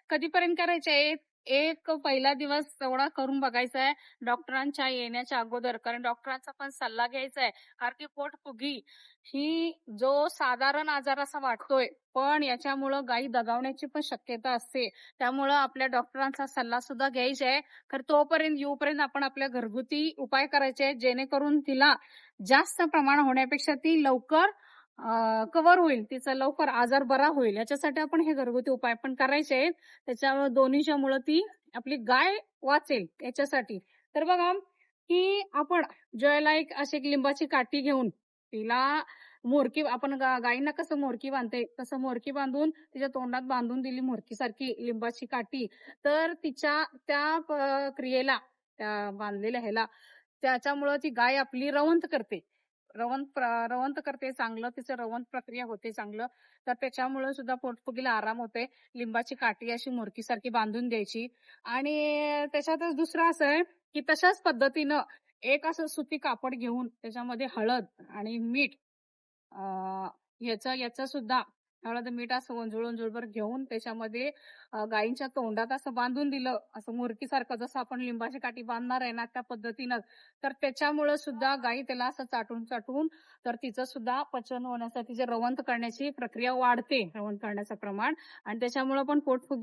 कधीपर्यंत करायचे? एक पहिला दिवस तेवढा करून बघायचा आहे डॉक्टरांच्या येण्याच्या अगोदर. कारण डॉक्टरांचा पण सल्ला घ्यायचा आहे. कारण की पोटफुगी ही जो साधारण आजार असा वाटतोय, पण याच्यामुळं गायी दगावण्याची पण शक्यता असते. त्यामुळं आपल्या डॉक्टरांचा सल्ला सुद्धा घ्यायचा आहे. तर तोपर्यंत येऊपर्यंत आपण आपल्या घरगुती उपाय करायचे आहेत, जेणेकरून तिला जास्त प्रमाण होण्यापेक्षा ती लवकर कव्हर होईल, तिचा लवकर आजार बरा होईल. याच्यासाठी आपण हे घरगुती उपाय पण करायचे आहेत. त्याच्यामुळे दोन्हीच्या मुळे ती आपली गाय वाचेल याच्यासाठी. तर बघा, की आपण ज्यावेळेला अशी एक लिंबाची काठी घेऊन तिला मोरकी आपण गायींना कसं मोरकी बांधते तसं मोरकी बांधून तिच्या तोंडात बांधून दिली मोरकीसारखी लिंबाची काठी, तर तिच्या त्या क्रियेला, त्या बांधलेल्या ह्याला, त्याच्यामुळं ती गाय आपली रवंथ करते. रवंथ करते चांगलं, तिचं रवंथ प्रक्रिया होते चांगलं. तर त्याच्यामुळे सुद्धा पोटफुगीला आराम होते. लिंबाची काठी अशी मोरकीसारखी बांधून द्यायची. आणि त्याच्यातच दुसरं असं आहे, की तशाच पद्धतीनं एक असं सुती कापड घेऊन त्याच्यामध्ये हळद आणि मीठ, याचं याचं सुद्धा हळद मीठ असं वंजुळ घेऊन त्याच्यामध्ये गायींच्या तोंडात असं बांधून दिलं, असं मुरकीसारखं जसं आपण लिंबाची काठी बांधणार आहे ना त्या पद्धतीनं. तर त्याच्यामुळे सुद्धा गायी त्याला असं चाटून चाटून तर तिचं सुद्धा पचन होण्यासाठी जे रवंथ करण्याची प्रक्रिया वाढते, रवंथ करण्याचं प्रमाण, आणि त्याच्यामुळे पण पोटफुगी